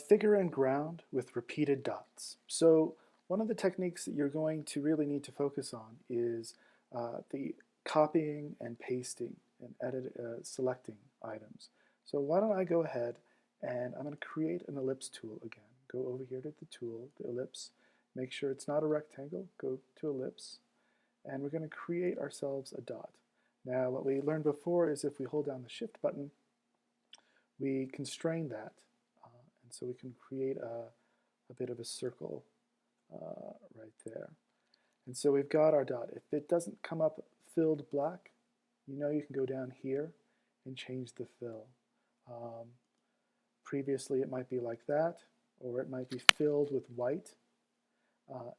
Figure and ground with repeated dots. So one of the techniques that you're going to really need to focus on is the copying and pasting and selecting items. So why don't I go ahead and I'm going to create an ellipse tool again. Go over here to the tool, the ellipse. Make sure it's not a rectangle. Go to ellipse. And we're going to create ourselves a dot. Now what we learned before is if we hold down the shift button, we constrain that. And so we can create a bit of a circle right there. And so we've got our dot. If it doesn't come up filled black, you know you can go down here and change the fill. Previously it might be like that, or it might be filled with white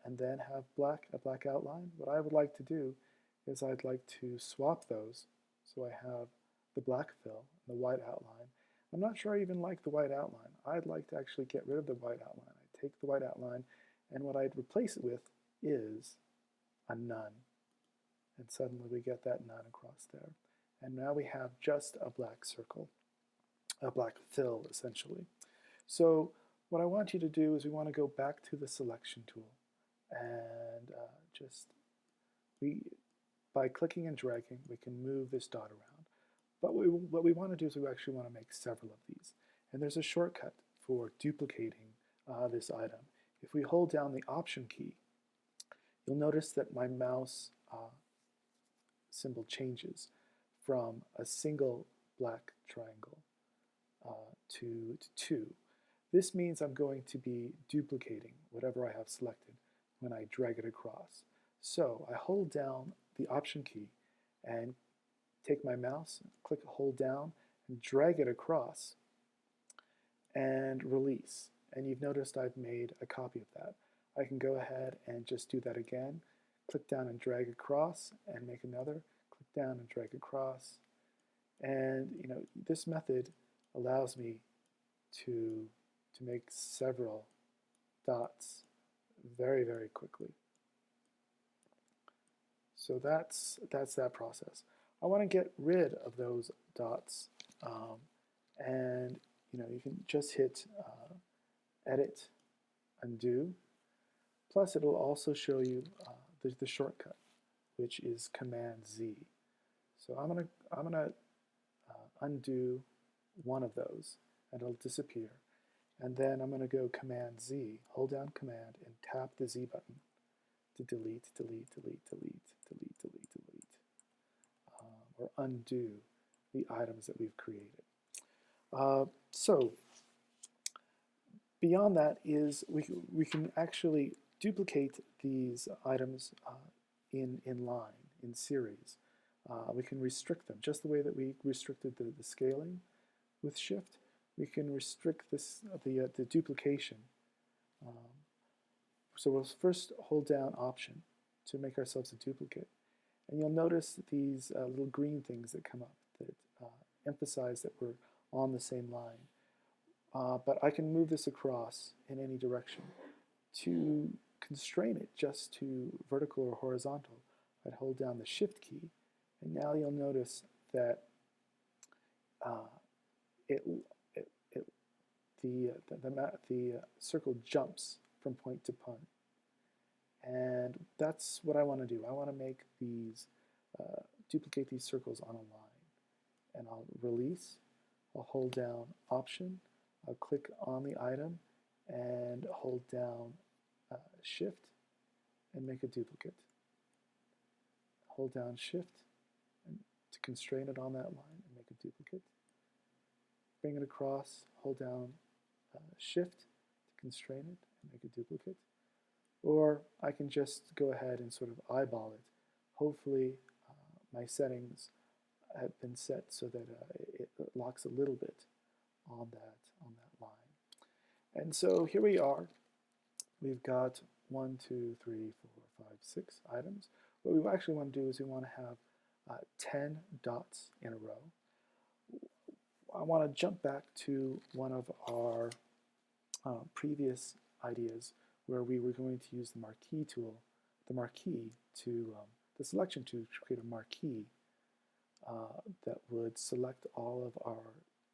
and then have a black outline. What I would like to do is I'd like to swap those so I have the black fill and the white outline. I'm not sure I even like the white outline. I'd like to actually get rid of the white outline. I take the white outline, and what I'd replace it with is a none. And suddenly we get that none across there. And now we have just a black circle, a black fill essentially. So what I want you to do is we want to go back to the selection tool and by clicking and dragging, we can move this dot around. But what we want to do is we actually want to make several of these. And there's a shortcut for duplicating this item. If we hold down the Option key, you'll notice that my mouse symbol changes from a single black triangle to two. This means I'm going to be duplicating whatever I have selected when I drag it across. So I hold down the Option key and take my mouse, hold down, and drag it across, and release. And you've noticed I've made a copy of that. I can go ahead and just do that again. Click down and drag across, and make another. Click down and drag across. And this method allows me to make several dots very, very quickly. So that's that process. I want to get rid of those dots, and you can just hit Edit, Undo. Plus, it will also show you the shortcut, which is Command Z. So I'm gonna undo one of those, and it'll disappear. And then I'm going to go Command Z, hold down Command, and tap the Z button to delete, delete, delete, delete, delete, delete, delete, or undo the items that we've created. So beyond that is we can actually duplicate these items in line, in series. We can restrict them, just the way that we restricted the scaling with Shift. We can restrict the duplication. So we'll first hold down Option to make ourselves a duplicate. And you'll notice these little green things that come up that emphasize that we're on the same line. But I can move this across in any direction. To constrain it just to vertical or horizontal, I'd hold down the Shift key, and now you'll notice that the circle jumps from point to point. And that's what I want to do. I want to make these, duplicate these circles on a line. And I'll release, I'll hold down Option, I'll click on the item, and hold down Shift, and make a duplicate. Hold down Shift and to constrain it on that line and make a duplicate. Bring it across, hold down Shift to constrain it and make a duplicate. Or I can just go ahead and sort of eyeball it. Hopefully my settings have been set so that it locks a little bit on that line. And so here we are. We've got 1, 2, 3, 4, 5, 6 items. What we actually want to do is we want to have 10 dots in a row. I want to jump back to one of our previous ideas where we were going to use the marquee tool, the selection tool to create a marquee that would select all of our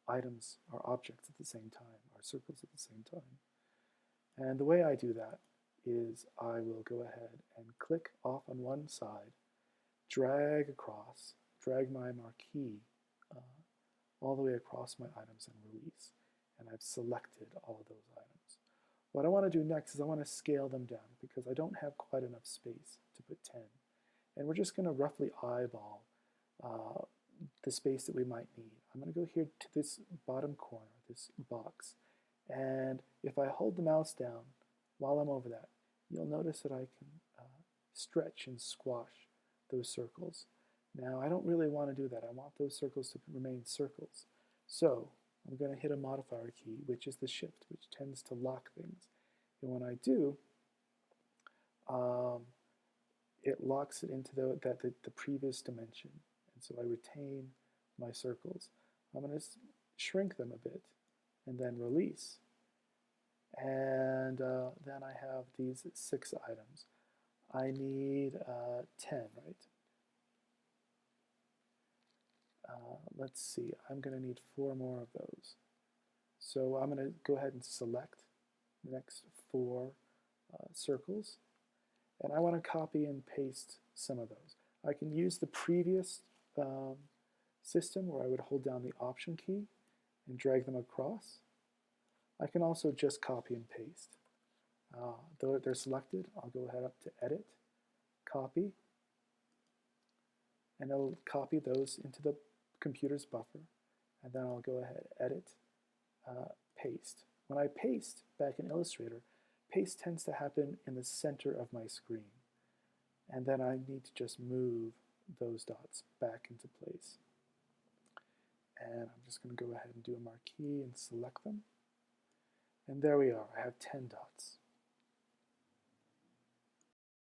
items are objects at the same time, are circles at the same time. And the way I do that is I will go ahead and click off on one side, drag across, drag my marquee all the way across my items and release. And I've selected all of those items. What I want to do next is I want to scale them down because I don't have quite enough space to put 10. And we're just going to roughly eyeball the space that we might need. I'm going to go here to this bottom corner, this box, and if I hold the mouse down while I'm over that, you'll notice that I can stretch and squash those circles. Now, I don't really want to do that. I want those circles to remain circles. So I'm going to hit a modifier key, which is the shift, which tends to lock things. And when I do, it locks it into the previous dimension. And so I retain my circles. I'm going to shrink them a bit and then release. And then I have these 6 items. I need 10, right? Let's see, I'm going to need 4 more of those. So I'm going to go ahead and select the next 4 circles. And I want to copy and paste some of those. I can use the previous system where I would hold down the Option key and drag them across. I can also just copy and paste. Though they're selected, I'll go ahead up to Edit, Copy, and it'll copy those into the computer's buffer. And then I'll go ahead, Edit, Paste. When I paste back in Illustrator, paste tends to happen in the center of my screen. And then I need to just move those dots back into place. And I'm just going to go ahead and do a marquee and select them. And there we are. I have 10 dots.